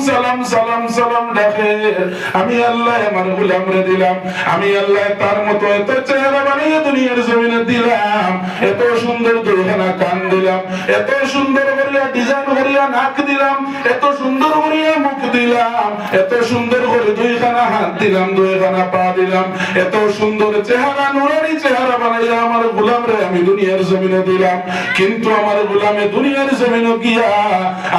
সালাম সালাম সালাম ডাকে আমি আল্লাহ আমার গোলামরে দিলাম আমি আল্লাহ তার মতো এত চেহারা বানিয়ে দুনিয়ার জমিনে দিলাম এত সুন্দর দুইখানা কান দিলাম এত সুন্দর করিয়া ডিজাইন করিয়া নাক দিলাম এত সুন্দর করিয়া মুখ দিলাম এত সুন্দর করে দুইখানা হাত দিলাম দুইখানা পা দিলাম এত সুন্দর চেহারা নুরানি চেহারা বানাইয়া আমার গোলামরে আমি দুনিয়ার জমিনে দিলাম কিন্তু আমার গোলামে দুনিয়ার জমিনে গিয়া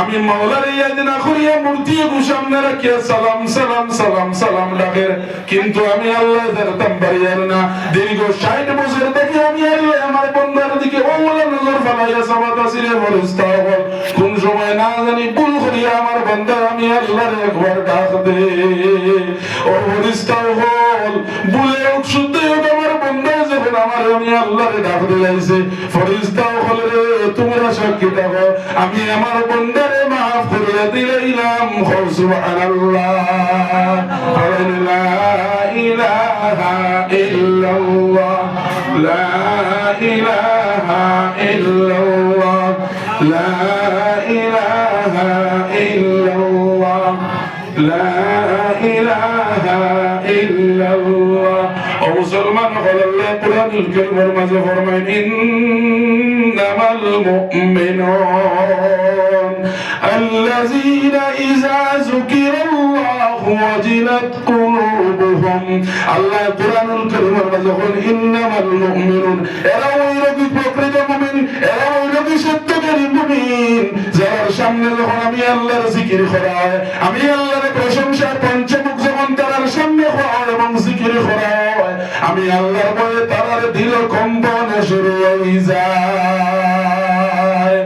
আমি মাওলার ইয়াদিনা করিয়া মূর্তি সামনে রাখিয়া সালাম সালাম সালাম সালাম ডাকে কিন্তু আমি আল্লাহ ধরতাম পারিয়ার না দীর্ঘ 60 বছর থেকে আমি আল্লাহ আমার বান্দার দিকে ওমলা নজর ফলাইয়া সামাত আসিরে ফরিস্তাগফর কোন সময় না জানি ভুল করিয়া আমার বান্দা আমি আল্লাহর একবার ডাক দে ও ফরিস্তাগফর ভুলে শুদ্ধ আমার বান্দা যখন আমার আমি আল্লাহরে ডাক দিলাইছে ফরিস্তাগফর রে তোমরা সাক্ষী থাকো আমি আমার বান্দারে মাফ করিয়া দিলাম সুবহানাল্লাহ লা ইলাহা ইল্লাল্লাহ লা ইলাহা ইল্লাল্লাহ লা ইলাহা ইল্লাল্লাহ লা ইলাহা ইল্লাল্লাহ ও মুসলমান আল্লাহ কুরআনুল কারীমের মাঝে ফরমায় ইন্নামাল মুমিনুন আল্লাযীনা ইযা যুকিরাল্লাহু ওয়াজিলাত কুলুবুহুম আল্লাহ কুরআনুল কারীমের মাঝে বলেন ইন্নামাল মুমিনুন এরা ওই রকম প্রকৃত মুমিন এরা ওই রকম সত্যকারী মুমিন যার সামনে যখন আমি আল্লাহর জিকির করা হয় আমি আল্লাহর প্রশংসার পঞ্চমুখ যখন তার সামনে হয় এবং জিকির করা হয় আমি আল্লাহর ভয়ে তার দিল কম্পন শুরু হয়ে যায়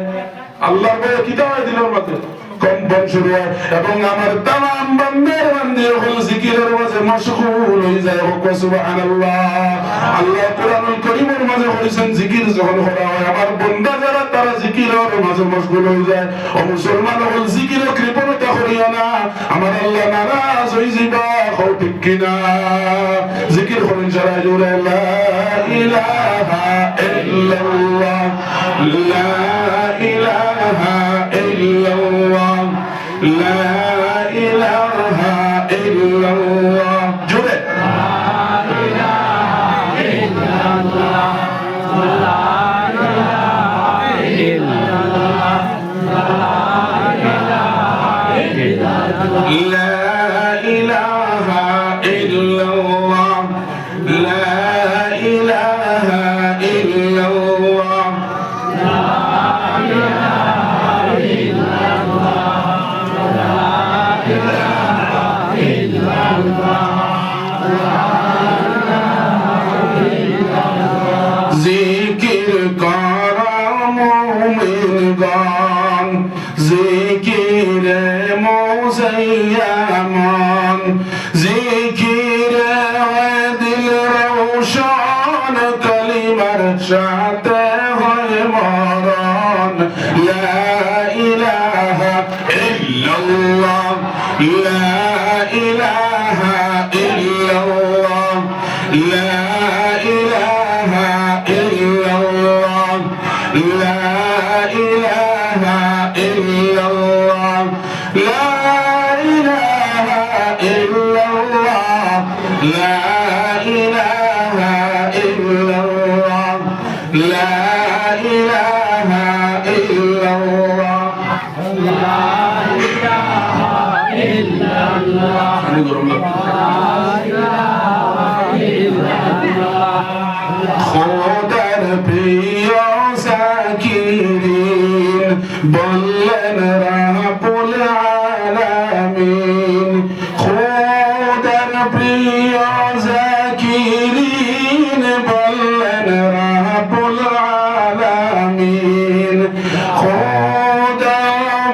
আল্লাহর ভয়ে কি হয় দিলের মধ্যে কম্পন শুরু হয় এবং আমার তামাম বান্দার বান্দি হল জিকিরের মাঝে মশগুল হয়ে যায় সুবহানাল্লাহ আল্লাহ কুরআনুল কারীমের মাঝে বলেছেন জিকির যখন করা হয় আমার বান্দা যারা তারা জিকিরের মাঝে মশগুল হয়ে যায় ও মুসলমান হল জিকিরে কৃপণতা করিও না আমার আল্লাহ নারাজ হয়ে যাবে হও ঠিক কিনা জিকির করুন যারা জোরে লা ইলাহা ইল্লাল্লাহ লা ইলাহা ইল্লাল্লাহ লা ইলাহা ইল্লাল্লাহ জোরে লা ইলাহা ইল্লাল্লাহ লা ইলাহা ইল্লাল্লাহ লা ইলাহা ইল্লাল্লাহ লা ইলাহা ইল্লাল্লাহ লা ইলাহা ইল্লাল্লাহ জিকির করা মুমিনগণ জিকিরে মুজাইয়ামন জিকিরে দিল রওশন কালিমার সাথে হয় মরণ লা ইলাহা ইল্লাল্লাহ লা ইলাহা ইল্লাল্লাহ লা ইলাহা ইল্লাল্লাহ লা ইলাহা ইল্লাল্লাহ লা ইলাহা ইল্লাল্লাহ লা ইলাহা ইল্লাল্লাহ লা ইলাহা ইল্লাল্লাহ লা ইলাহা ইল্লাল্লাহ খোদার প্রিয় জাকিরিন বললেন রাব্বুল আলামিন খোদার প্রিয় জাকিরিন বললেন রাব্বুল আলামিন খোদা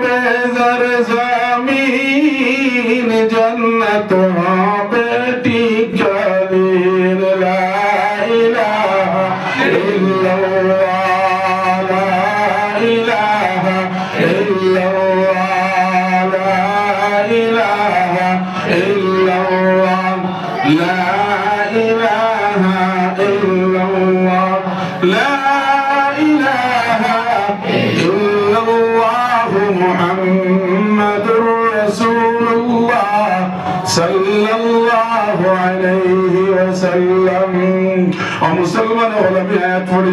বেজার জামিন জান্নাত হবে ঠিকানা লা ইলাহা ইল্লাল্লাহ লা ইলাহা ইল্লাল্লাহ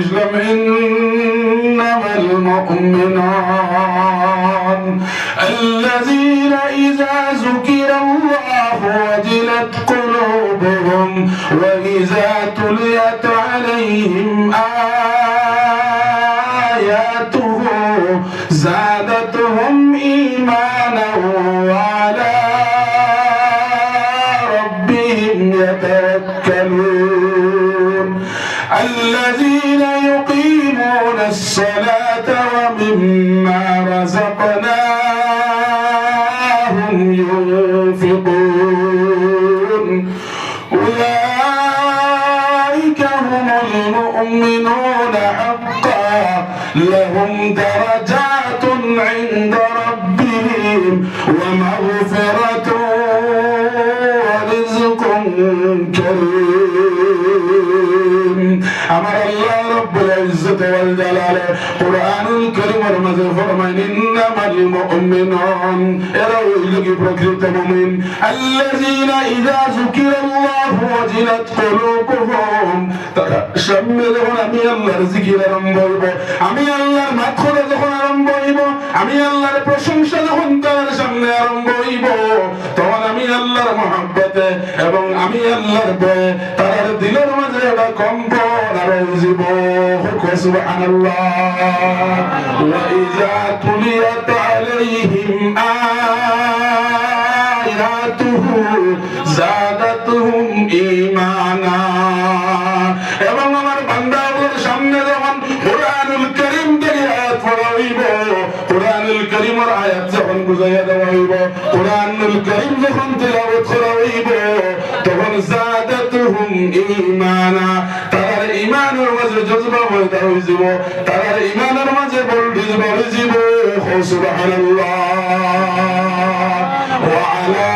বুঝলাম ইন্নামাল মুমিনুন আল্লাযীনা ইযা যুকিরাল্লাহু ওয়াজিলাত কুলুবুহুম ওয়া ইযা তুলিয়াত আলাইহিম আয়াতুহু যাদাতুহুম ঈমানান ওয়া আলা রাব্বিহিম ইয়াতাওয়াক্কালুন الذين يقيمون الصلاة ومما رزقناهم ينفقون أولئك هم المؤمنون حقا لهم درجات عند ربهم ومغفرة ورزق كريم আমার আল্লাহ রব্বুল ইজ্জত ওয়াল জালাল কুরআনুল কারীমের মাঝে ফরমায় ইন্নামাল মুমিনুন এরা হইলো কি প্রকৃত মুমিন আল্লাযীনা ইযা যুকিরাল্লাহু ওয়াজিলাত কুলুবুহুম তারা সামনে যখন আমি আল্লাহর জিকির আরম্ভ হইব আমি আল্লাহর মাথরা যখন আরম্ভ হইব আমি আল্লাহর প্রশংসা যখন তার সামনে আরম্ভ হইব তখন আমি আল্লাহর মহব্বতে এবং আমি আল্লাহর ভয়ে তার দিলের মাঝে একটা কম্পন আরজিব সুবহানাল্লাহ ওয়া ইযা তুলিয়াত আলাইহিম আয়াতুহু যাদাতুহুম ঈমানা এবং আমার বান্দাদের সামনে যখন কুরআনুল কারীম থেকে আয়াত পড়া হইব কুরআনুল কারীমের আয়াত যখন বুঝাইয়া দেওয়া হইব কুরআনুল কারীম যখন তিলাওয়াত করা হইব তখন যাদাতুহুম ঈমানা তার ঈমানের মাঝে জজবা পয়দা হইব তার ঈমানের মাঝে বলবিজ বলজিব সুবহানাল্লাহ ওয়া আলা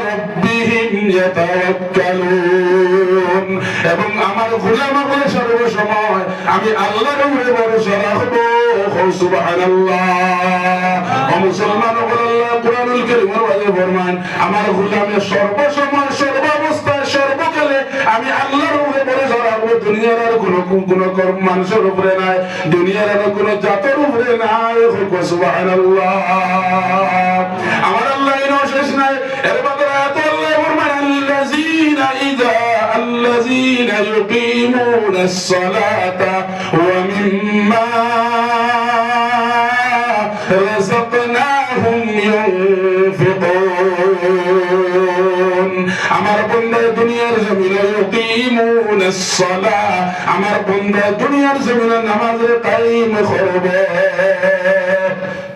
রাব্বিহিম ইয়াতাওয়াক্কালুন এবং আমার গোলামগুলো সর্বসময় আমি আল্লাহর উপরে ভরসা রাখব সুবহানাল্লাহ ও মুসলমান আল্লাহ কুরআনুল কারীমের মাঝে ফরমান আমার গোলামের সর্বসময় সর্বাবস্থায় সর্বকালে আমি আল্লাহর উপরে ভরসা রাখব দুনিয়ার আর কোনো মানুষের উপরে নাই দুনিয়ার আর কোনো জাতের উপরে নাই সুবহানাল্লাহ আমার আল্লাহ ইনো শেষ নাই এর মধ্যে আয়াত আল্লাহ ফরমান الذين يقيمون الصلاة ومما رزقناهم ينفقون আমার বন্ধু দুনিয়ার জমিনে يقيمون الصلاة আমার বন্ধু দুনিয়ার জমিনে নামাজে কায়েম করবে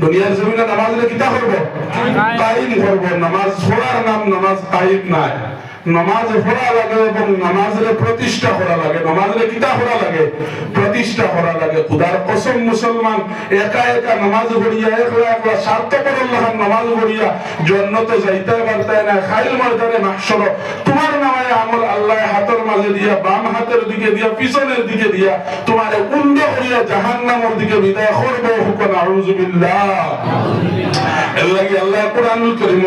দুনিয়ার জমিনে নামাজে কিতা করবে কায়েম করবে নামাজ পড়ার নাম নামাজ কায়েম নাই নামাজ পড়া লাগে এবং নামাজের প্রতিষ্ঠা করা লাগে নামাজের কিতা করা লাগে প্রতিষ্ঠা করা লাগে খুদার কসম মুসলমান একা একা নামাজ পড়িয়া একলা একলা স্বার্থপর আল্লাহর নামাজ পড়িয়া জান্নাতে যাইতে পারতে না খাইল ময়দানে মাহশর তোমার নামায়ে আমল আল্লাহ হাতের মাঝে দিয়া বাম হাতের দিকে দিয়া পিছনের দিকে দিয়া তোমারে উন্দ করিয়া জাহান্নামের দিকে বিদায় করবে হুকুম আউযু বিল্লাহ আল্লাহ কুরআনুল কারীম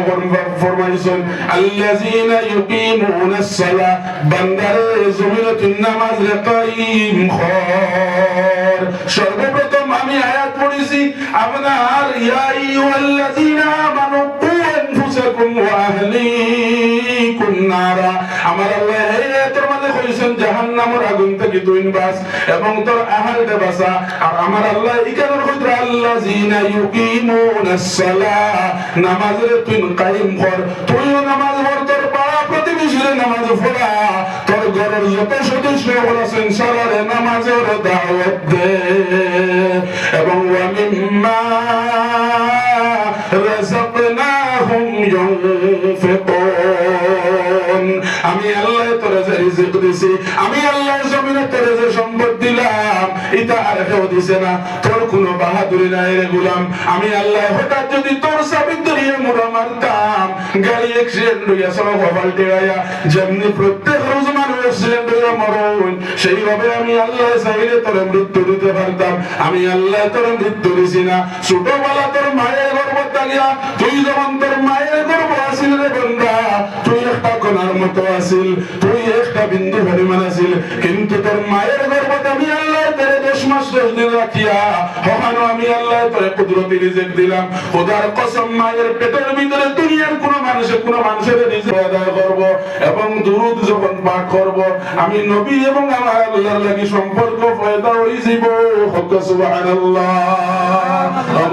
ফরমাইছেন আল্লাযীনা ইউকিমুনাস সালাহ বান্দারে জমিনে নামাজ কায়েম কর সর্বপ্রথম আমি আয়াত পড়েছি আপনার ইয়া আইয়ুহাল্লাযীনা আমানু কু আনফুসাকুম ওয়া আহলিকুম নারা আমার আল্লাহ এই আয়াতের মধ্যে কইছেন জাহান্নামের আগুন থেকে তুই বাঁচ এবং তোর আহলকে বাঁচা আর আমার আল্লাহ ইকানোর কইরা আল্লাযীনা ইউকিমুনাস সালাহ নামাজে তুই কায়েম কর তুইও নামাজ পড় তোর পাড়া প্রতিবেশীর নামাজ পড়া তোর ঘরের যত সদস্য আছেন সবার নামাজের দাওয়াত দে এবং ওয়া মিম্মা রাযাকনাহুম ইউনফিকুন আমি আল্লাহ তোরে যে রিজিক দিছি আমি আল্লাহ জমিনে তোরে যে সম্পদ দিলাম এটা আর কেউ দিছে না তোর কোনো বাহাদুরি নাই রে গোলাম আমি আল্লাহ হঠাৎ যদি তোর সাবিত ধরিয়ে মোরা মারতাম গাড়ি অ্যাক্সিডেন্ট হইয়া সব পাল্টে আয়া যেমনি প্রত্যেক রোজ মানুষ অ্যাক্সিডেন্ট হইয়া মরণ সেইভাবে আমি আল্লাহ চাইলে তোরে মৃত্যু দিতে পারতাম আমি আল্লাহ তোরে মৃত্যু দিছি না ছোটবেলা তোর মায়ের গর্ভ থাকিয়া তুই যখন তোর মায়ের গর্ভ আসিল রে বান্দা তুই একটা কোনার মতো আসিল তুই একটা বিন্দু পরিমাণ আছিল, কিন্তু তোর মায়ের গর্ভে আমি আল্লাহ তোরে 10 মাস 10 দিন রাখিয়া হহানো আমি আল্লাহ তোরে কুদরতি রিজিক দিলাম। খোদার কসম মায়ের পেটের ভিতরে দুনিয়ার কোন মানুষের রিজিক আদায় করব এবং দুরূদ যখন পাঠ করব আমি নবী এবং আমার আল্লাহর লাগি সম্পর্ক পয়দা হয়ে যাব। সুবহানাল্লাহ।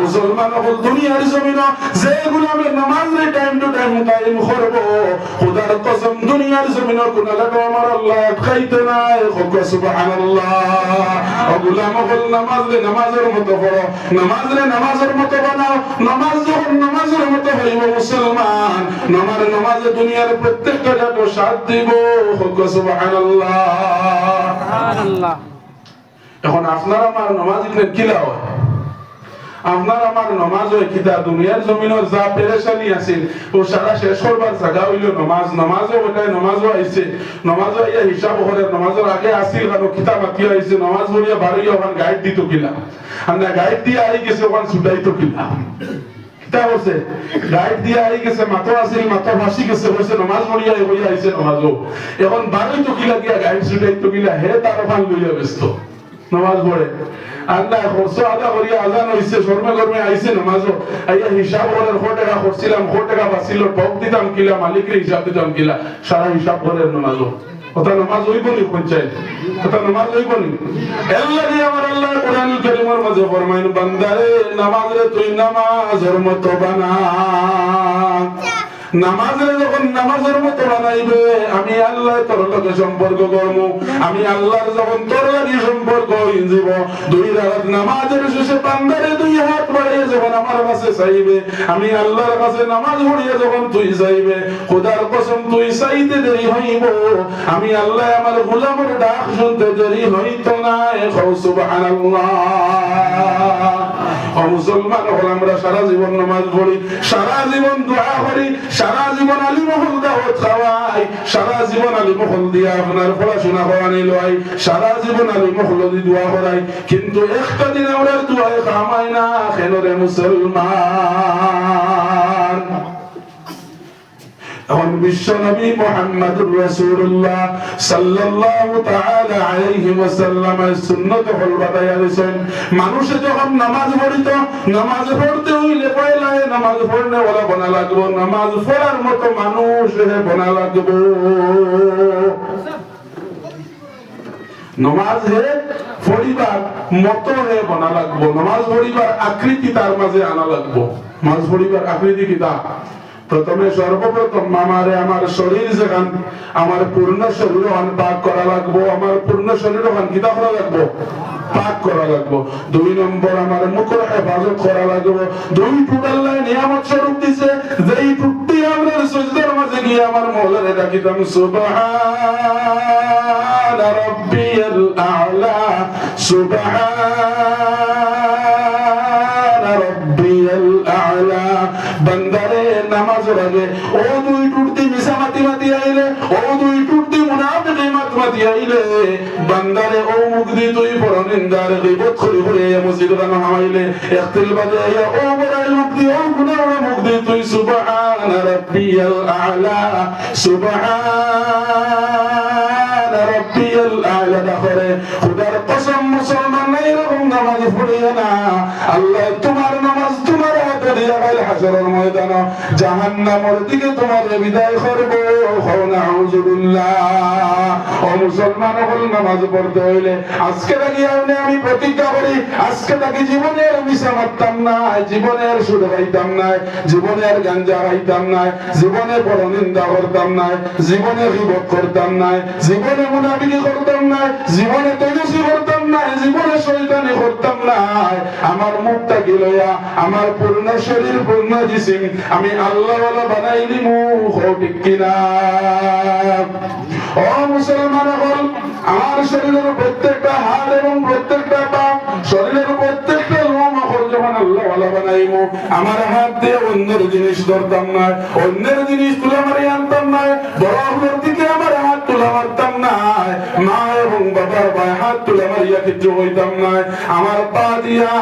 মুসলমান হল দুনিয়ার জমিন যে গুলামের নামাজের টাইম টু টাইম কায়েম করব, খোদার কসম দুনিয়ার জমিন কোন লাগা আমার আল্লাহ খাইতে নাই। সুবহানাল্লাহ। গুলাম হল নামাজের মতো পড়ো, নামাজের মতো বানাও। নামাজ যখন নামাজের মতো হইব মুসলমান, নামাজে দুনিয়ার প্রত্যেকটা জাত সাথ দিব। সুবহানাল্লাহ। সুবহানাল্লাহ। এখন আপনার আমার নামাজ কি লাভ? আপনার আমার নামাজ হয় কিতা দুনিয়ার জমিনের যা পেরেশানি আছিল ও সারা শেষ করবার জায়গা হইল নামাজও ওটাই নামাজও আইছে, নামাজও আইয়া হিসাব করে নামাজের আগে আসিল কারণ কিতা মাতিয়া আইছে নামাজ পড়িয়া বাড়িয়া ওখান গাইড দিত কিনা, আর না গাইড দিয়ে আই গেছে ওখান ছুটাইতো কিনা। কিতা বলছে গাইড দিয়ে আই গেছে মাথা আসিল মাথা ভাসি গেছে বলছে নামাজ পড়িয়া হইয়া আইছে নামাজও এখন বাড়িতো কিলা গিয়া গাইড ছুটাইতো কিনা হে তার ওখান লইয়া ব্যস্ত নামাজ পড়ে। আল্লাহ খরচ আদা করিয়া আজান হইছে শর্মে গরমে আইছে নামাজও আইয়া হিসাব করার 100 টাকা খরচিলাম 100 টাকা বাঁচিল ঠক দিতাম কিলা মালিকের হিসাব দিতাম কিলা সারা হিসাব করার নামাজও কথা নামাজ হইব নি পঞ্চায়েত কথা নামাজ হইব নি। আল্লাহ আমার আল্লাহ কোরআনুল কারীমের মাঝে ফরমাইন বান্দারে নামাজ রে তুই নামাজের মতো বানা, নামাজে যখন নামাজের মতো বানাইবে আমি আল্লাহ তোর লগে সম্পর্ক করব, আমি আল্লাহর যখন তোর লাগি সম্পর্ক হইব। দুই রাকাত নামাজের শেষে বান্দারে দুই হাত বাড়িয়ে যখন আমার কাছে চাইবে, আমি আল্লাহর কাছে নামাজ পড়িয়ে যখন তুই চাইবে, খোদার কসম তুই চাইতে দেরি হইব, আমি আল্লাহ আমার গোলামের ডাক শুনতে দেরি হইতো না। সুবহানাল্লাহ। মুসলমান হল আমরা সারা জীবন নামাজ পড়ি, সারা জীবন দোয়া করি, সারা জীবন আলী মহল দাওয়াত খাওয়াই, সারা জীবন আলী মহল দিয়ে আপনার পড়াশোনা করানি লয়, সারা জীবন আলী মহল দিয়ে দোয়া করাই, কিন্তু একটা দিন আমরা দোয়ায় কামাই না কেন রে মুসলমান। এখন বিশ্ব নবী মুহাম্মদুর রাসূলুল্লাহ সাল্লাল্লাহু তাআলা আলাইহি ওয়াসাল্লামের সুন্নাত হল বাতায়া দিয়েছেন মানুষ যখন নামাজ পড়িত নামাজ পড়তে হইলে পয়লায় নামাজ পড়নে ওলা বনা লাগবো, নামাজ পড়ার মতো মানুষ বনা লাগবো। নামাজ হে পড়িবার মতো হে বনা লাগবো, নামাজ পড়িবার আকৃতি তার মাঝে আনা লাগবো। নামাজ পড়িবার আকৃতি কিতা? প্রথমে সর্বপ্রথম আমার শরীর যেখান আমার পূর্ণ শরীর পাক করা লাগবো, আমার পূর্ণ শরীর কিতা করা লাগবো? পাক করা লাগবো। 2 নম্বর আমার মুখের হেফাজত করা লাগবো। 2 টুট আল্লাহ নিয়ামত স্বরূপ দিছে, যেই টুটটি আমরা সিজদার মাঝে গিয়ে আমার মওলারে ডাকিতাম সুবহান রাব্বিয়াল আ'লা সুবহান রাব্বিয়াল আ'লা। বান্দারে নামাজের আগে ও 2 টুটতি মিসামাতি মাতি আইলে, ও 2 টুটতি মুনাফিকি মাতি আইলে বান্দারে ও মুখ দি তুই বড় নিন্দার গীবত করি করে মসজিদ বানা হামাইলে ইখতিল বাদে ও বড় মুখ দি ও গুনাহ মুখ দি তুই সুবহান রাব্বিয়াল আ'লা সুবহান রাব্বিয়াল আ'লা দাখরে। খোদার কসম মুসলমান নাই এরকম নামাজ পড়িয়ে না, আল্লাহ তোমার নামাজ তোমার হাতে দিয়া গাইল হাসরের ময়দান জাহান্নামের দিকে তোমার বিদায় করবে। নাউযুবিল্লাহ। ও মুসলমান হল নামাজ পড়তে হইলে আজকে থাকি আমি প্রতিজ্ঞা করি, আজকে থাকি জীবনের মিশা মারতাম না, জীবনের সুদ খাইতাম না, জীবনের গাঞ্জা খাইতাম না, জীবনে পরনিন্দা করতাম না, জীবনে গীবত করতাম না, জীবনে মুনাফিকি করতাম না, জীবনে তেজস্বী করতাম না, জীবনে শয়তানি করতাম না। আমার মুখটা কি লইয়া আমার পূর্ণ শরীর পূর্ণ জিসিম আমি আল্লাহ ওয়ালা বানাইলি মুখ ঠিক কিনা? ও মুসলমান হল আমার শরীরের প্রত্যেকটা হাড় এবং প্রত্যেকটা পা শরীরের প্রত্যেকটা লোম হল যখন আল্লাহ ওয়ালা বানাইমু আমার হাত দিয়ে অন্যের জিনিস ধরতাম না, অন্যের জিনিস তুলে মারি আনতাম না, বড় দিকে আমার হাত তুলে মারতাম না, মা এবং বাবার পায়ে হাত তুলে মারিয়া কিছু হইতাম না আমার পা দিয়া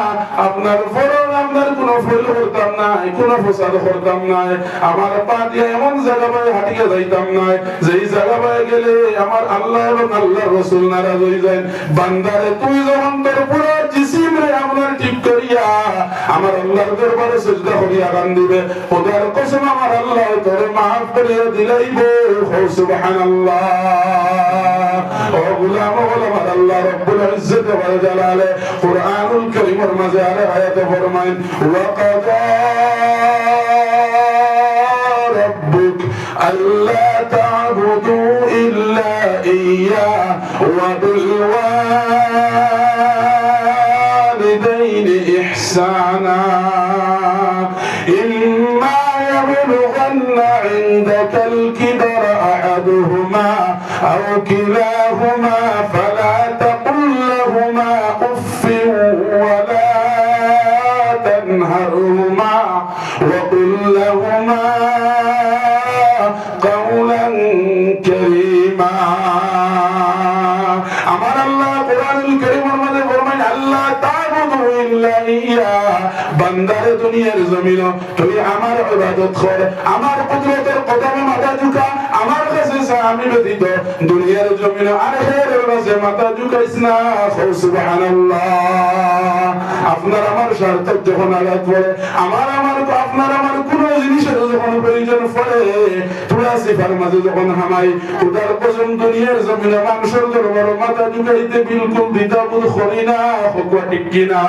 আপনার ফরন আপনার কোনো ফল করতাম না কোনো ফসাদ করতাম না আমার পা দিয়া এমন জায়গা পায় হাঁটিয়ে যাইতাম না যেই জায়গা পায় গেলে আমার আল্লাহ এবং আল্লাহর রাসূল নারাজ হয়ে যায় বান্দারে তুই যখন তোর পুরো জিসিম রে আপনার ঠিক করিয়া আমার আল্লাহর দরবারে সিজদা করিয়া গান দিবে খোদার কসম আমার আল্লাহ তোর maaf করিয়া দিলাইব সুবহানাল্লাহ ও গোলাম আমার আল্লাহ রব্বুল ইজ্জত ওয়া জালালে কুরআনুল কারীমের মাঝে আরে আয়াতে ফরমায়েন ওয়া কাযা রাব্বুক আল্লা তা'বুদু ইল্লা ইয়্যা ওয়া বিল ওয়ালিদাইনি ইহসানা ইম্মা ইয়াবলুগান্না ইনদাকাল কিবরা আহাদুহুমা আও কিলাহুমা ফালা তাকুল লাহুমা উফফিন ওয়া লা তানহারহুমা ওয়া কুল লাহুমা কাওলান কারীমা আমার আল্লাহ কোরআনুল কারীমের মধ্যে ফরমায় আল্লাহ তা'বুদু ইল্লা ইয়্যা বান্দারে দুনিয়ার জমিন তুই আমার ইবাদত কর আমার কুদরতের কদমে মাথা ঝুঁকা আমার কাছে আমি ব্যতীত দুনিয়ার জমিন আর হেরের কাছে মাথা ঝুঁকাইস না সুবহানাল্লাহ আপনার আমার স্বার্থ যখন আঘাত পড়ে আমার আপনার আমার কোনো জিনিসের যখন প্রয়োজন পড়ে তোরা সিফার মাঝে যখন হামাই খোদার কসম দুনিয়ার জমিনে মানুষের দরবার মাথা ঝুঁকাইতে বিলকুল দ্বিধাবোধ করি না হকুয়া ঠিক কিনা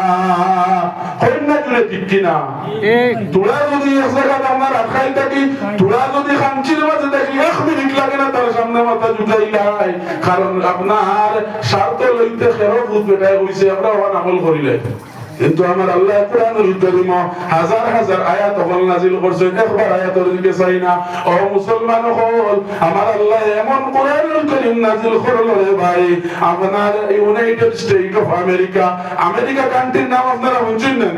করেন না জুড়ে ঠিক কিনা তোরা যদি এক জায়গায় আপনার আটকাই থাকি তোরা যদি খামচির মাঝে দেখি 1 মিনিট লাগে না তার সামনে মাথা ঝুঁকাইলাই কারণ আপনার স্বার্থ লইতে খেরো ভূত বেটায় হইছে আমরা ওয়ান আমল করিলে কিন্তু আমার আল্লাহ কোরআনুল কারীম হাজার হাজার আয়াত নাযিল করছেন একবার আয়াতের দিকে চাই না ও মুসলমান হল আমার আল্লাহ এমন কোরআনুল কারীম নাযিল করলো রে ভাই আপনার ইউনাইটেড স্টেট অফ আমেরিকা কান্ট্রির নাম আপনারা শুনছেন না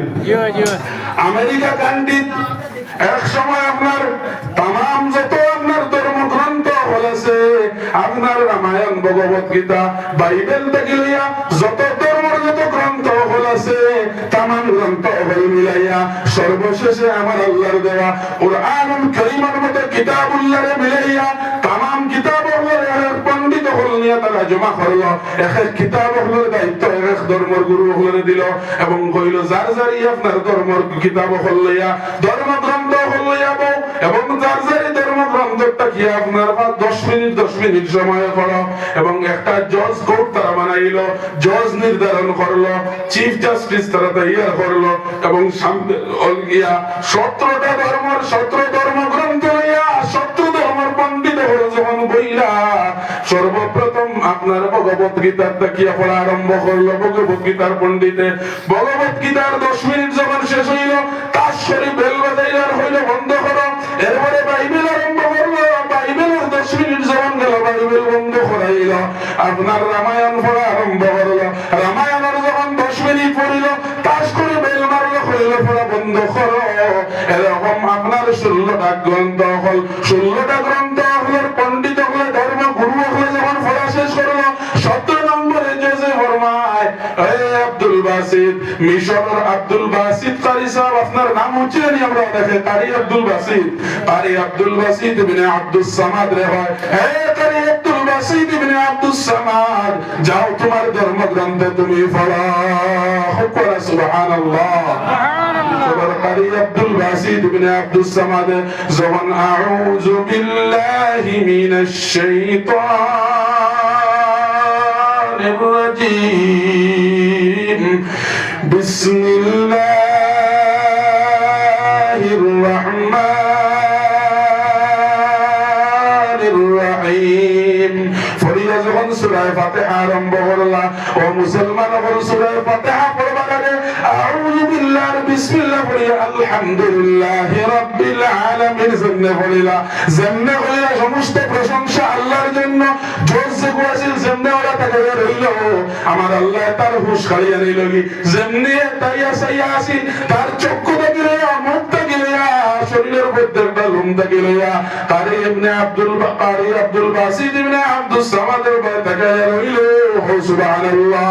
আমেরিকা কান্ট্রি এক সময় আপনার तमाम যত আপনার ধর্মগ্রন্থ আছে আপনার রামায়ণ ভগবত গীতা বাইবেল থেকে লইয়া যত ধর্মের যত গ্রন্থ আছে तमाम গ্রন্থ মিলাইয়া সর্বশেষে আমার আল্লাহর দেওয়া কুরআনুল কারীমের মতো কিতাবুল্লাহরে মিলাইয়া तमाम কিতাবগুলোরে পণ্ডিত হল নিয়ে তারা জমা করলো এক কিতাবগুলোর দায়িত্ব এক ধর্মের গুরু হলরে দিল এবং কইল যার যারই আপনার ধর্মের কিতাব হল লইয়া ধর্মগ্রন্থ হল লইয়া এবং যার যারই ধর্মগ্রন্থটা কি আপনার 10 মিনিট সময় করো এবং একটা জজ কোর্ট তারা বানাইলো জজ নির্ধারণ করলো চিফ জাস্টিস তারা তৈরি করলো এবং সামনে গিয়া 17টা ধর্মের 17 ধর্মগ্রন্থ লইয়া 17 ধর্মের পণ্ডিত হল যখন বইলা সর্বপ্রথম আপনার ভগবত গীতার তাকিয়া পড়া আরম্ভ করলো ভগবত গীতার পণ্ডিতে ভগবত গীতার 10 মিনিট যখন শেষ হইল তার শরীর বেল বাজাইলার হইল বন্ধ করো এরপরে বাইবেল আরম্ভ করলো বাইবেলের 10 মিনিট যখন গেল বাইবেল বন্ধ করাইল আপনার রামায়ণ পড়া আরম্ভ করলো রামায়ণের যখন 10 মিনিট পড়িল তার করে বেল মারলো হইল পড়া বন্ধ করো এরকম আপনার 16টা গ্রন্থ হল 16টা গ্রন্থ হলের পণ্ডিত হলে ধর্ম গুরু হলে যখন পড়া শেষ করলো 17 নম্বরে জেজে ফরমায় আব্দুল বাসিত মিশরের আব্দুল বাসিত কারি সাহেব আপনার নাম হচ্ছে না আমরা দেখে কারি আব্দুল বাসিত ইবনে আব্দুস সামাদ রে হয় কারি আব্দুল বাসিত ইবনে আব্দুস সামাদ যাও তোমার ধর্মগ্রন্থ তুমি পড়ো হুকরা সুবহানাল্লাহ কারি আব্দুল বাসিত ইবনে আব্দুস সামাদ যখন আউযু বিল্লাহি মিনাশ শাইতানির রাজীম বিসমিল্লাহির রহমানির রহিম ফরিয়া যখন সূরা ফাতিহা আরম্ভ করলা ও মুসলমান হল সূরা ফাতিহা পড়বার আগে আউযু বিল্লাহি বিসমিল্লাহ পড়িয়া আলহামদুলিল্লাহি রাব্বিল আলামিন জন্নে পড়িলা জন্নে হইয়া সমস্ত প্রশংসা আল্লাহর জন্য জোরসে কোয়াসিল জন্নে ওরা তাকে রইল আমার আল্লাহ তার হুশ খালিয়া নিল কি জন্নে তাইয়া সাইয়া আসি তার চক্ষু দেখলে মুখ দেখলে শরীরের প্রত্যেকটা লুম থেকে লইয়া কারি ইবনে আব্দুল বাসিত ইবনে আব্দুস সামাদের উপরে তাকায়া রইল সুবহানাল্লাহ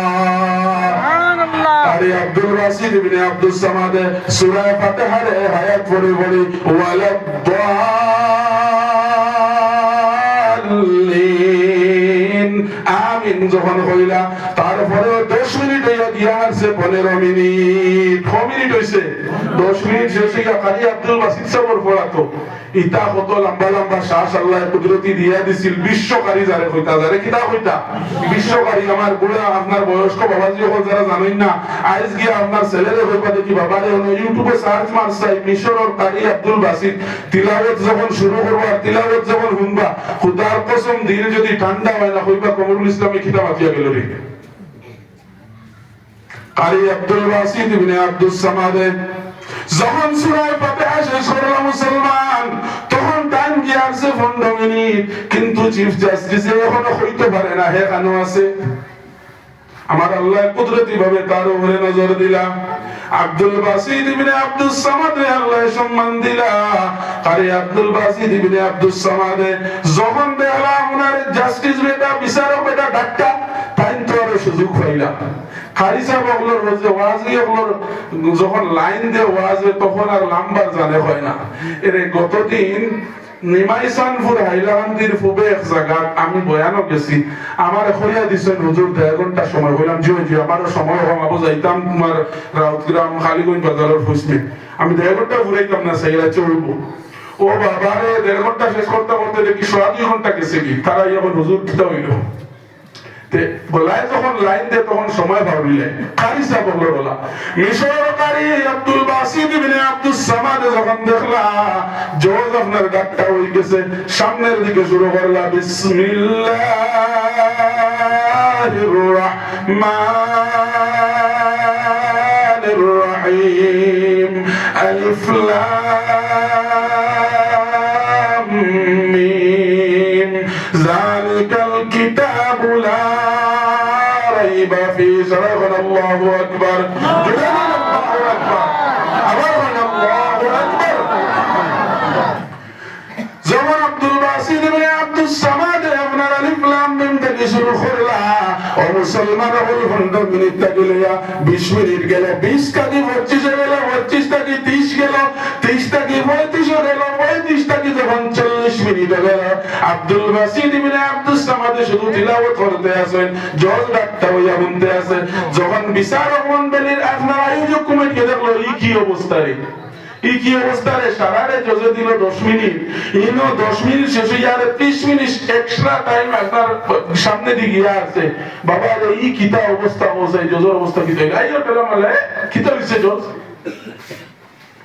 কারি আব্দুল বাসিত ইবনে আব্দুস সামাদ সূরা ফাতিহার আয়াত পড়ে পড়ে ওয়ালাদ আমিন যখন হইলা তারপরে 10 মিনিট হইয়া গিয়া আসছে 15 মিনিট 6 মিনিট হইছে 10 মিনিট শেষে গিয়া কারি আব্দুল বাসিত সাহেবের পড়াতো ইতা কত লম্বা লম্বা শ্বাস আল্লাহ কুদরতি দিয়া দিছিল বিশ্বকারী যারে কইতা যারে কিতা কইতা বিশ্বকারী আমার বুড়া আপনার বয়স্ক বাবাজি হল যারা জানেন না আইজ গিয়া আপনার ছেলেরে কইবা দেখি বাবারে ইউটিউবে সার্চ মারছাই মিশরের কারি আব্দুল বাসিত তিলাওয়াত যখন শুরু করবা আর তিলাওয়াত যখন শুনবা খোদার কসম দিল যদি ঠান্ডা হয় না কইবা কমরুল ইসলামী কিতাব আতিয়া গেল রে কারি আব্দুল বাসিত ইবনে আব্দুস সামাদ যখন সূরা ফাতিহা শেষ করলাম মুসলমান তখন টাইম গিয়ে আসছে 15 মিনিট কিন্তু চিফ জাস্টিস এখনো হইতে পারে না হে কেন আছে আমার আল্লাহ কুদরতি ভাবে তার উপরে নজর দিলা আব্দুল বাসিত ইবনে আব্দুস সামাদ আল্লাহ সম্মান দিলা কারি আব্দুল বাসিত ইবনে আব্দুস সামাদ যখন দেখলাম ওনার জাস্টিস বেটা বিচারক বেটা ডাক্তার তাই তো আর সুযোগ পাইলা কারি সাহেব ওগুলোর রোজে ওয়াজি ওগুলোর যখন লাইন দিয়ে ওয়াজে তখন আর নাম্বার জানে হয় না এর গতদিন নিমাইসানপুর হাইলাকান্দির পূবে এক জায়গা আমি বয়ানও গেছি আমার হইয়া দিছেন হুজুর 1.5 ঘন্টা সময় বললাম জি জি আমারও সময় কমাবো যাইতাম তোমার রাউতগ্রাম খালিগঞ্জ বাজারের ফুসবে আমি 1.5 ঘন্টা ঘুরাইতাম না সেইরা চলবো ও বাবারে 1.5 ঘন্টা শেষ করতে করতে দেখি 2.5 ঘন্টা গেছে কি তারা এখন হুজুর কিতা হইল বলায় যখন লাইন দে তখন সময় ভাবিলে কারি সাহেব বললা মিশরের কারি আব্দুল বাসিত ইবনে আব্দুস সামাদ যখন দেখলা জোজ আপনার গাটটা হই গেছে সামনের দিকে শুরু করলা বিসমিল্লাহির রহমানির রহিম আলিফ লাম মিম যালিকাল কিতাবু লা রাইবা ফি সারাগানা আল্লাহু আকবার আল্লাহু আকবার আল্লাহু আকবার যেমন আব্দুল বাসিত ইবনে আব্দুস সামাদ আপনার আলিফ লাম মিম থেকে শুরু করলা ও মুসলমান হল 15 মিনিট থেকে লইয়া 20 মিনিট গেল 20 থেকে 25 গেল 25 থেকে 30 গেল 30 থেকে 35 গেল 35 থেকে যখন 40 মিনিট গেল আব্দুল বাসিত ইবনে আব্দুস সামাদ শুধু তিলাওয়াত করতে আছেন জজ ডাক্তার হইয়া শুনতে আছে যখন বিচারক মণ্ডলীর আপনার আয়োজক কমিটি দেখলো এই কি অবস্থা রে এই কি অবস্থা রে সারারে জজে দিল 10 মিনিট ইনো 10 মিনিট শেষে আর 30 মিনিট এক্সট্রা টাইম আপনার সামনে দিকে আছে বাবা রে এই কিতা অবস্থা হইছে জজের অবস্থা কি তাই আইও কালামালে কিতা হইছে জজ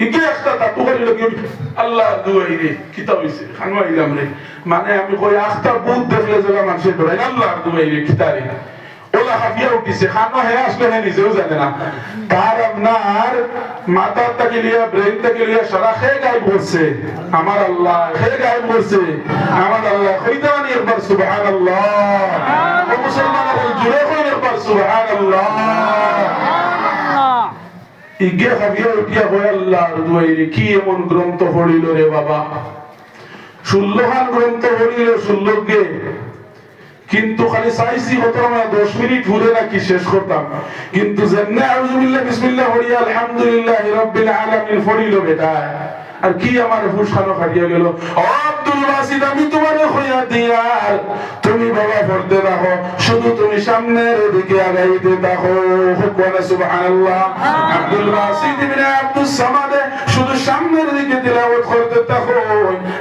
ইকে একটা তা তো কইলো কি আল্লাহ দুয়াই রে কিতা হইছে খানওয়াইলাম রে মানে আমি কই আখতা বুক দেখলে যারা মানুষে ধরে আল্লাহ দুয়াই রে কিতা রে ওলা হাফিয়া উঠিছে খানো হে আসলে হে নিজেও জানে না তার আপনার মাথা থেকে লিয়া ব্রেন থেকে লিয়া সারা খেয়ে গায়েব করছে আমার আল্লাহ খেয়ে গায়েব করছে আমার আল্লাহ কইতানি একবার সুবহানাল্লাহ ও মুসলমান বল জুড়ে কই একবার সুবহানাল্লাহ ইগে হাফিয়া উঠিয়া কই আল্লাহর দুয়াইরে কি এমন গ্রন্থ পড়িল রে বাবা 16 খান গ্রন্থ পড়িল 16 গে কিন্তু খালি চাইছি হতরমা 10 মিনিট ঘুরে রাখি শেষ করতাম কিন্তু যেমনে আউযুবিল্লাহ বিসমিল্লাহ পড়িয়া আলহামদুলিল্লাহি রাব্বিল আলামিন পড়িল বেটা আর কি আমার হুশ খানো খাটিয়া গেল ও আব্দুল বাসিত আমি তোমারে কইয়া দিয়ার তুমি বাবা পড়তে রাখো শুধু তুমি সামনের দিকে আগাইতে থাকো হুকওয়ানা সুবহানাল্লাহ আব্দুল বাসিত ইবনে আব্দুস সামাদ শুধু সামনের দিকে তিলাওয়াত করতে থাকো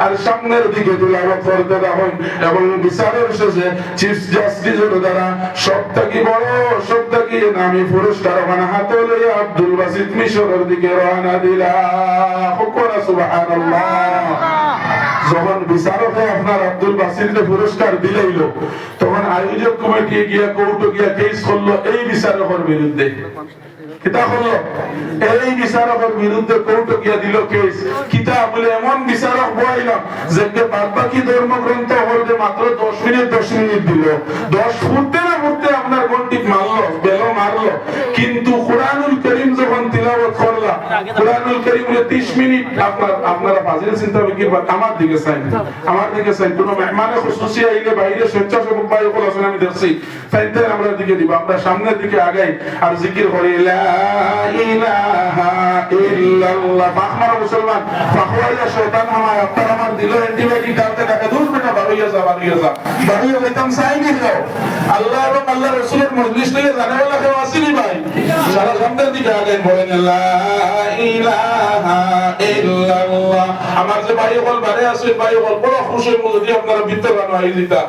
আর সামনের দিকে তিলাওয়াত করতে থাকো এবং বিচারের শেষে চিফ জাস্টিসের দ্বারা সবথেকে বড় সবথেকে নামী পুরস্কার ওখানে হাতে লইয়া আব্দুল বাসিত মিশরের দিকে রওনা দিলা হুকওয়ানা সুবহানাল্লাহ যখন বিচারকে আপনার আব্দুল বাসিরকে পুরস্কার দিলেইল তখন আয়োজক কমিটি গিয়া কোর্টে গিয়া কেস করলো এই বিচারকের বিরুদ্ধে কিতা করলো এই বিচারকের বিরুদ্ধে কোর্টে গিয়া দিল কেস কিতা বলে এমন বিচারক বইলাম যে বাদবাকি ধর্মগ্রন্থ হলতে মাত্র 10 মিনিট দিল 10 ফুটতে না ফুটতে আপনার গন্ডিক মারলো বেলো মারলো কিন্তু কুরআনুল কারীম যখন তিলাওয়াত করলা কুরআনুল কারীমের 30 মিনিট আপনারা ফাজিল চিন্তা বিকির আমার দিকে চাই কোনো মেহমানে খুশুসি আইলে বাইরে স্বেচ্ছাসেবক ভাই বল আছেন আমি দেখছি তাইতে আমরা দিকে দিব আমরা সামনের দিকে আগাই আর জিকির করি লা ইলাহা ইল্লাল্লাহ ফাহমার মুসলমান ফাহওয়াইয়া শয়তান হামায় আপনার আমার দিল এন্টিবায়োটিক ডালতে টাকা দূর বেটা বাড়িয়ে যা বাড়িয়ে যাইতাম চাই নি আল্লাহ এবং আল্লাহ রাসূলের মজলিস থেকে জানাওয়ালা কেউ আসেনি ভাই সারা সামনের দিকে আগাই বলেন লা ইলাহা ইল্লাল্লাহ আমার যে ভাই বল বারে আছে ভাই বল বড় খুশি যদি আপনারা ভিতর বানাই দিতা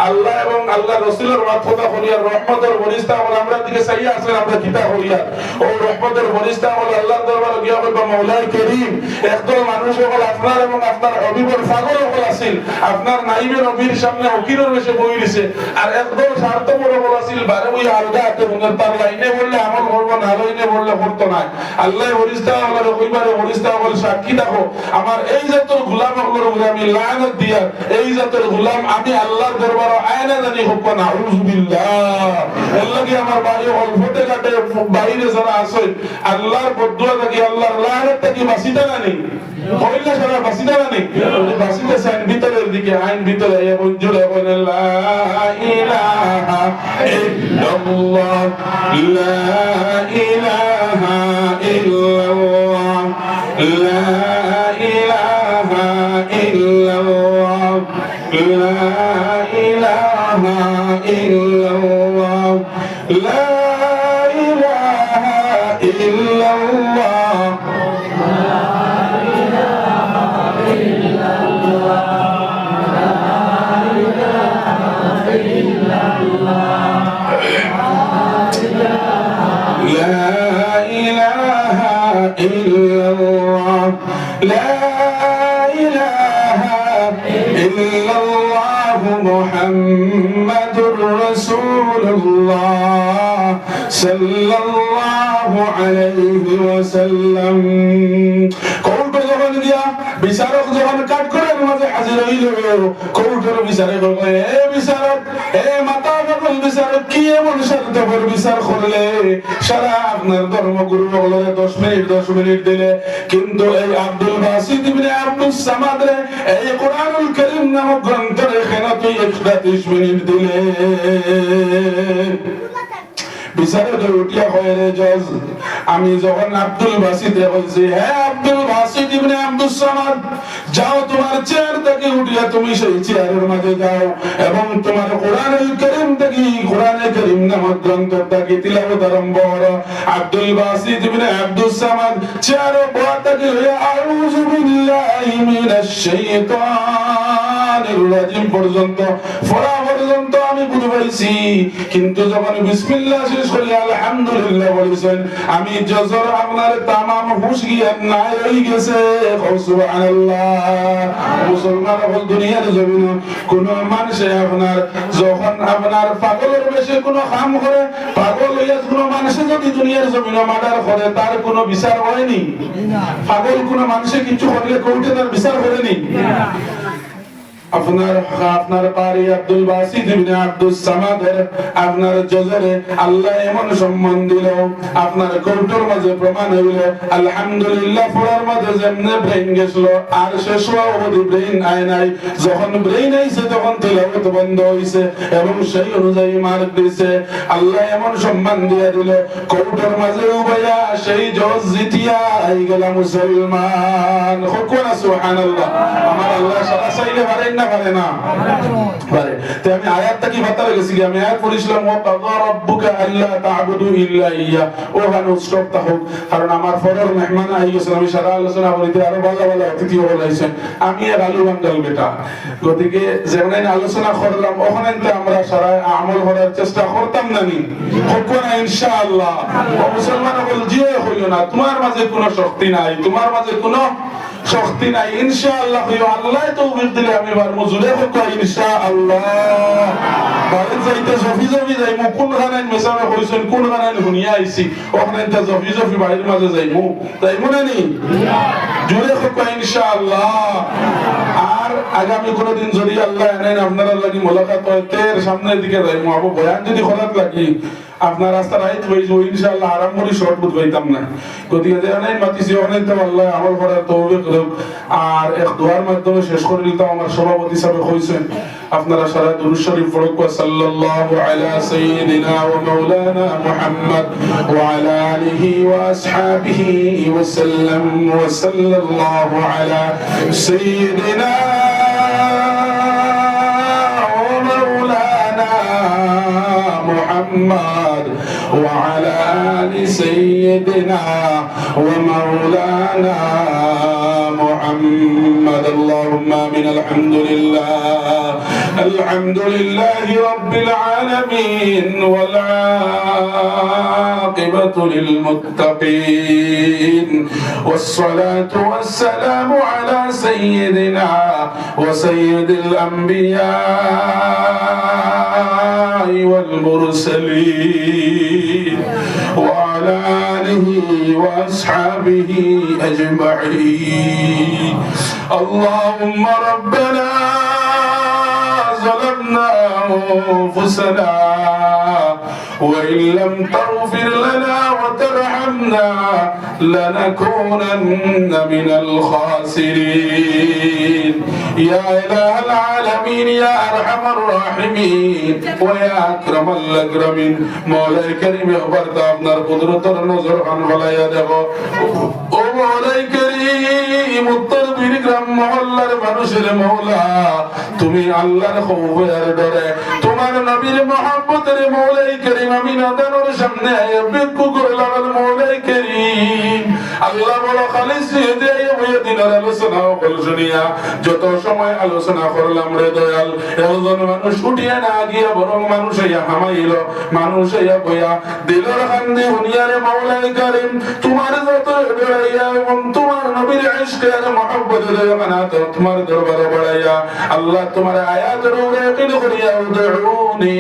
আল্লাহ এবং আল্লাহ রাসূলের কথা করিয়া রহমতের ফেরেশতা বল আমরা দিকে চাইয়া আছেন আমরা কিতা করিয়া ও রহমতের ফেরেশতা বল আল্লাহর দরবারে গিয়া বলবা মাওলাই করিম একদল মানুষ বল আপনার এবং আপনার হাবিবের পাগল বল আছেন আপনার নাইবের নবীর সামনে ফকিরের বেশে বই দিছে আর একদল স্বার্থপর বল আছেন বারে ওই আলগা তে মনের তার লাইনে বললে আমল করব না লাইনে বললে করতে না আল্লাহ ফেরেশতা বল কইবারে ফেরেশতা বল সাক্ষী দেখো আমার এই জাতের গোলামগুলোর উপরে আমি লানত দিয়া এই জাতের গোলাম আমি আল্লাহর দরবারে আয়না জানি হোক না আউযুবিল্লাহ আল্লাহ কি আমার বাইরে অল্পতে কাটে বাইরে যারা আছে আল্লাহর বদদুয়া থাকি আল্লাহর লানত থাকি বাসিতা নানি কইলে সারা বাসিতা নানি বাসিতা সাইন ভিতরের দিকে আইন ভিতরে এবং জুড়ে বলেন লা ইলাহা ইল্লাল্লাহ লা ইলাহা ইল্লাল্লাহ লা ইলাহা ইল্লাল্লাহ লা ইলাহা ইল্লাল্লাহ লা ইলাহা ইল্লাল্লাহ মুহাম্মাদুর রাসূলুল্লাহ সাল্লাল্লাহু আলাইহি ওয়াসাল্লাম কোর্টে যখন গিয়া বিচারক যখন কাট করে মাঝে হাজির হইল কোর্টের বিচারে বলে এ বিচারক এ মাতা বকল বিচারক কি এমন শর্তপর বিচার করলে সারা আপনার ধর্মগুরু বলে 10 মিনিট দিলে কিন্তু এই আব্দুল বাসিত ইবনে আব্দুস সামাদ রে এই কোরআনুল কারীম নামক গ্রন্থের এখানে তুই 31 মিনিট দিলে বিচারে উঠিয়া হয় রে জজ আমি যখন আব্দুল বাসিতে বলছি হ্যাঁ আব্দুল বাসিত ইবনে আব্দুস সামাদ যাও তোমার চেয়ার থেকে উঠিয়া তুমি সেই চেয়ারের মাঝে যাও এবং তোমার কোরআনুল কারীম থেকে কোরআনে কারীম নামক গ্রন্থটাকে তিলাওয়াত আরম্ভ করো আব্দুল বাসিত ইবনে আব্দুস সামাদ চেয়ারে বসে থেকে আউযু বিল্লাহি মিনাশ শাইতানির রাজিম পর্যন্ত পড়া পর্যন্ত আমি বুঝে পাইছি কিন্তু যখন বিসমিল্লাহ শেষ করি আলহামদুলিল্লাহ বলেছেন আমি জজর আপনার তামাম হুশ জ্ঞান নাই হয়ে গেছে সুবহানাল্লাহ মুসলমান হল দুনিয়ার জমিন কোন মানুষ আপনার যখন আপনার পাগলের বেশে কোনো কাম করে পাগল হইয়া কোন মানুষ যদি দুনিয়ার জমিনে মার্ডার করে তার কোনো বিচার হয়নি পাগল কোন মানুষে কিছু করলে কোর্টে তার বিচার করেনি আপনার কারি আব্দুল বাসিত ইবনে আব্দুস সামাদ আপনার জজরে আল্লাহ এমন সম্মান দিল আপনার কোর্টের মাঝে প্রমাণ হইল আলহামদুলিল্লাহ পড়ার মাঝে যেমনে ব্রেন গেছিল আর শেষ হওয়া অবধি ব্রেন আয় নাই যখন ব্রেন আইছে তখন তিলাওয়াত বন্ধ হইছে এবং সেই অনুযায়ী মার্ক দিছে আল্লাহ এমন সম্মান দিয়ে দিল কোর্টের মাঝে উবাইয়া সেই জজ জিতিয়া আই গেল মুসলমান হুকুনা সুবহানাল্লাহ আমার আল্লাহ সারা চাইলে পারেন না পারে না পারে তো আমি আয়াতটা কি বাতা গেছি আমি আয়াত পড়িছিলাম ওয়া কাযা রাব্বুকা আল্লা তা'বুদু ইল্লা ইয়্যা ও হানু স্টপটা হোক কারণ আমার ফরর মেহমান আই গেছে আমি সারা আলোচনা করিতে আরো ভালো ভালো অতিথি বলাইছেন আমি আর আলু বাঙ্গাল বেটা গতিকে যেমন আলোচনা করলাম ওখানে আমরা সারা আমল করার চেষ্টা করতাম না নি হোক না ইনশাআল্লাহ ও মুসলমান বল জিও হইও না তোমার মাঝে কোনো শক্তি নাই তোমার মাঝে কোনো শক্তি নাই ইনশাআল্লাহ আল্লাহ তৌফিক দিলে আমি পারবো জুড়ে হোক ইনশাআল্লাহ বাইরে যাইতে জফি যাই কোন গানাই মেসামে কইছেন কোন গানাই শুনিয়া আইছি ওখানে তে জফি বাইরের মাঝে যাইমু তাই মনে নি জুড়ে হোক ইনশাআল্লাহ আর আগামী কোনদিন যদি আল্লাহ এনেন আপনারা লাগি মোলাকাত হয় তের সামনের দিকে যাই আবু বয়ান যদি খরাত লাগি আপনার রাস্তা রাইত হইজ ইনশাআল্লাহ আরাম করি শর্ট বুঝ পাইতাম না গদিকে যে অনেক মাতিছি অনেক তো আল্লাহ আমল করার তৌফিক করুক আর এক দোয়ার মাধ্যমে শেষ করে দিতাম আমার সভাপতি সাহেব কইছেন আপনারা সারা দুরূদ শরীফ পড়ুক সাল্লাল্লাহু আলা সাইয়্যিদিনা ওয়া মাওলানা মুহাম্মদ ওয়া আলা আলিহি ওয়া আসহাবিহি ওয়া সাল্লাম ওয়া সাল্লাল্লাহু আলা সাইয়্যিদিনা محمد وعلى آل سيدنا ومولانا محمد اللهم آمين الحمد لله رب العالمين والعاقبة للمتقين والصلاة والسلام على سيدنا وسيد الأنبياء والمرسلين وعلى آله وأصحابه أجمعين اللهم ربنا ظلمنا أنفسنا وإن لم تغفر لنا وترحمنا لنكونن من الخاسرين يا إله العالمين يا أرحم الراحمين ويا أكرم الأكرمين مولاي كريم أخبرت আপনার কুদরতের নজর খান ফলাইয়া দেব ও مولاي كريم উত্তর বীরগ্রাম মহল্লার মানুষের মওলা তুমি আল্লাহর খৌফে আর ডরে তোমার নবীর মহব্বতের مولاي كريم আমি নাদানোর সামনে বিক্কু করে লাগাল مولاي كريم আল্লাহ বড় খালিস হৃদয়ে হয়ে দিনের আলোচনা বল শুনিয়া যত সময় আলোচনা করলাম রে দয়াল একজন মানুষ উঠিয়া না গিয়া বরং মানুষ ইয়া হামাইল মানুষ ইয়া বয়া দিলের কান্দে হুনিয়ারে মাওলাই করিম তোমার যত ডরাইয়া এবং তোমার নবীর ইশকে আর মহব্বতে দেওয়ানা তোমার দরবারে বড়াইয়া আল্লাহ তোমার আয়াতের উপরে ইয়াকিন করিয়া উদউনি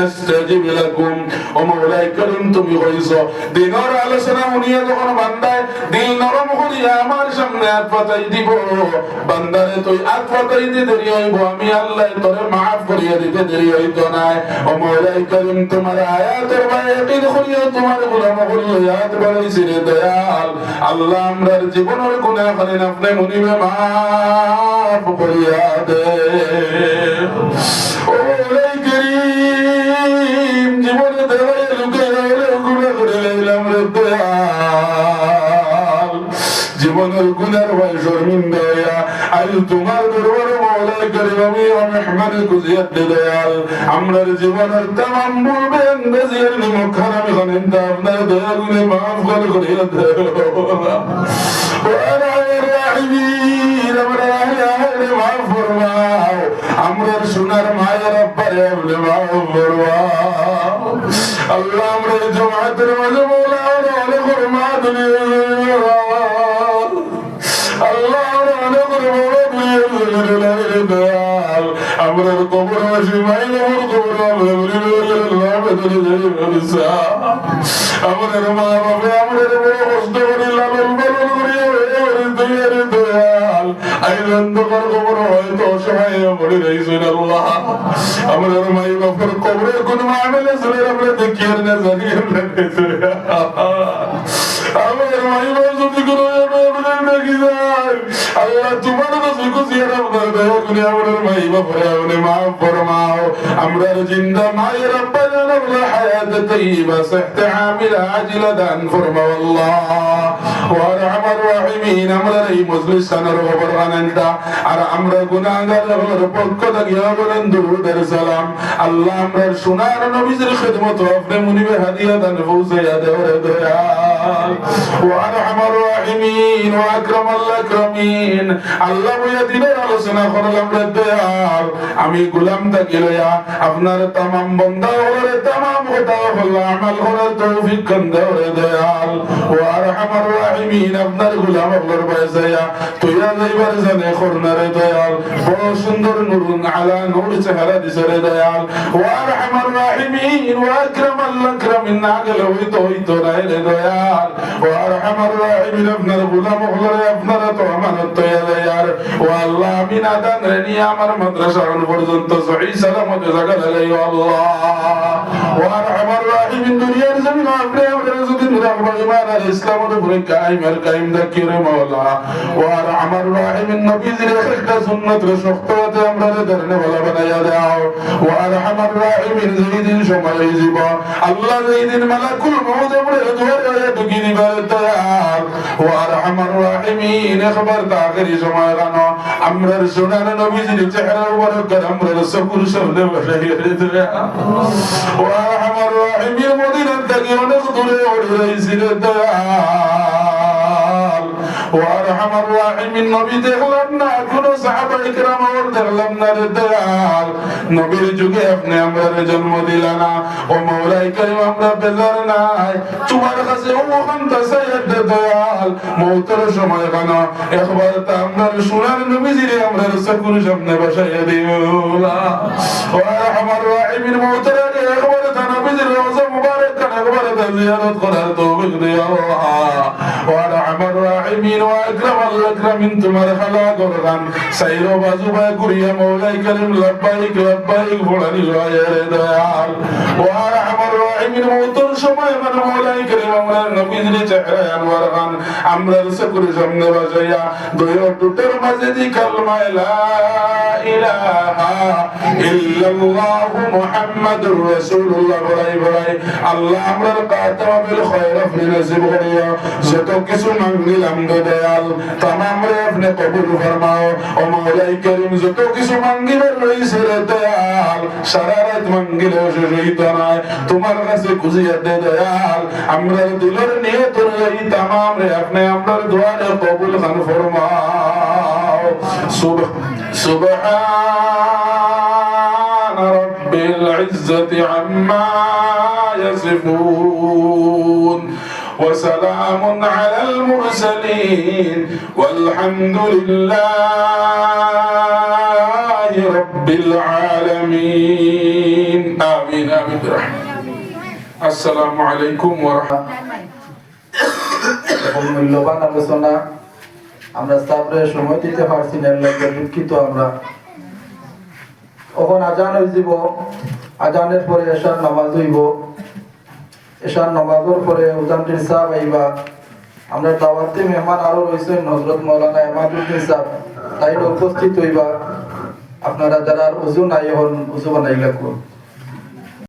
আস্তাজিব লাকুম ও মাওলাই করিম তুমি কইছো দিনের আলোচনা হুনিয়া যখন বান্দায় দিল নরম করিয়া আমার সামনে হাত পাতাই দিব বান্দারে তুই হাত পাতাইতে দেরি হইব আমি আল্লাহ তোরে মাফ করিয়া দিতে দেরি হইত না ও মাওলাই করিম তোমার আয়াতের ইয়াকিন করিয়া তোমার গোলাম হইয়া হাত বাড়াইছি রে দয়াল আল্লাহ আমরার জীবনের গুনাহ করেন আপনি মুনিবে মাফ করিয়া দে ও মাওলাই করিম জীবনে দেওয়ায় লুকে গুনাহ করে লাইলাম রে দয়াল জীবনের গুনার ভয় শর্মিন্দা হইয়া আজ তোমার দরবারে মাওলাই করিম আমি রহমান কুজিয়াত দয়াল আমরার জীবনের तमाम ভুল বেন্দাজির নিমখান আমি খানিন্দা আপনার দয়া গুনে মাফ করে করিয়া দেও ওয়া রাহিমিন আমরা আহলে মাফ ফরমাও আমরার সোনার মায়ের আব্বারে আপনি মাফ ফরমাও আল্লাহ আমরা জমাতের মাঝে মাওলা অনেক ফরমা দুনিয়া আল্লাহ অনেক ফরমা দুনিয়া আমরার কবরবাসী মাইল কবর আমাদের মা বাবা আমাদের বড় কষ্ট করে লালন পালন করিয়া দয়াল আইলন্দকর কবর হয়তো অসহায় মরে রয়েছেন আল্লাহ আমাদের মাই বাবার কবরের কোন মামলা ছিল আমরা দেখিয়ে না জানিয়ে আমাদের মাই বাবা যদি কোনো দেখি যায় আল্লাহ তোমার কাছে খুশিয়ার আপনার দয়া করে আমাদের মাই বাবারে আপনি মাফ ফরমাও আমরা জিন্দা মায়ের আব্বা জানাবলা হায়াত তৈবা صحت عامل عاجل দান ফরমাও আল্লাহ ওয়া আরহামার রাহিমিন আমরা এই মজলিস খানার খবর আনন্দা আর আমরা গুনাহগার হওয়ার পক্ষ থেকে বলেন দুরূদের সালাম আল্লাহ আমরা সোনার নবীর খিদমত আপনি মুনিবে হাদিয়া দান পৌঁছায়া দেও রে দয়াল ওয়া আরহামার রাহিমিন ওয়া আকরামাল আকরামিন আল্লাহ বইয়া দিনের আলোচনা করলাম রে দয়াল আমি গোলাম থাকি লইয়া আপনার तमाम বান্দা ওরে तमाम কথা হল আমল করার তৌফিক কান দাও রে দয়াল ওয়া আরহামার রাহিমিন আপনার গোলাম আল্লাহর বাইসায়া তুইয়া যাইবার জানে করনা রে দয়াল বড় সুন্দর নূরুন আলা নূর চেহারা দিছে রে দয়াল ওয়া আরহামার রাহিমিন ওয়া আকরামাল আকরামিন আগল হইতো না রে দয়াল ওয়া আরহামার রাহিমিন আপনার গোলাম আল্লাহর আপনার তো আমানত তুইয়া দয়ার ও আল্লাহ আমি নাদান রেনি আমার মাদ্রাসা পর্যন্ত সহিহ সালামত জায়গা লাগাই আল্লাহ ও আরহামার রাহিমিন দুনিয়ার জমিন আপনি আমাদের যদি নিরাপদ ঈমান আর ইসলামের উপরে কায়েম দাকিরে মাওলা ও আরহামার রাহিমিন নবীজির একটা সুন্নাত রে শক্ততে আমরা ধরনে ভালো বানায়া দাও ও আরহামার রাহিমিন যেদিন সময় হইব আল্লাহ যেদিন মালাকুল মউত আমরা ধরে ঢুকি দিবার দয়াল ও আরহামার রাহিমিন খবর তাগরি সময় গানো আমরা সোনার নবীজির চেহারা মুবারক আমরা সকুর সামনে বসাইয়া দিতে ও আরহামার রাহিমিন মদিনা থেকে অনেক দূরে ওড়ে রইছিল দয়াল ও আরহামার রাহিমিন নবী দেখলাম না কোন সাহাবায়ে কেরাম আর দেখলাম না রে দয়াল নবীর যুগে আপনি আমাদের জন্ম দিলা না ও মাওলাই করিম আমরা বেজার নাই তোমার কাছে ওখান তাসাইয়াদ দয়াল মওতের সময় কেন একবার তা আমরা সোনার নবীজিরে আমরা সকুর সামনে বসাইয়া দিও ও আরহামার রাহিমিন মওতের আগে একবার তা নবীজির রওজা মুবারক কানে একবার তা জিয়ারত করার তৌফিক দিও আল্লাহ ও আরহামার রাহিমিন ওয়া আকরামাল আকরামিন তোমার খালা করগান সাইরো বাজু বায় কুরিয়া মাওলাই করিম লব্বাইক লব্বাইক বলানি লয়ের দয়াল ও আরহামার রাহিমিন মওতের সময় মানে মাওলাই করিম আমরা নবীজির চেহারা আনওয়ার খান আমরা সকুর সামনে বসাইয়া দুই দুটোর মাঝে দি কালমা লা ইলাহা ইল্লাল্লাহ মুহাম্মাদুর রাসূলুল্লাহ বলাই বলাই আল্লাহ আমরার কাতাবা বিল খায়র আপনি নসিব করিয়া যত কিছু মাঙ্গিলাম দয়াল तमाम রে আপনি কবুল ফরমাও ও মাওলাই করিম যত কিছু মাঙ্গিবার রইছে রে দয়াল সারা রাত মাঙ্গিলে শেষ হইত না তোমার কাছে খুঁজিয়া দে দয়াল আমরার দিলের নিয়ত রই तमाम রে আপনি আমরার দোয়া কবুল খান ফরমাও সুবহান রাব্বিল ইজ্জাতি আম্মা ইয়াসিফুন وسلام على المرسلين والحمد لله رب العالمين آمين آمين السلام عليكم ورحمة মূল্যবান আলোচনা আমরা সাবরে সময় দিতে পারছি না লাগে দুঃখিত আমরা এখন আজান হইব আজানের পরে এশার নামাজ হইব এশার নামাজের পরে উজানটির সাহেব আইবা আমরা দাওয়াতে মেহমান আরো রয়েছেন হযরত মাওলানা ইমাদুদ্দিন সাহেব তাই উপস্থিত হইবা আপনারা যারা উযু নাই হন উযু বানাইলা করুন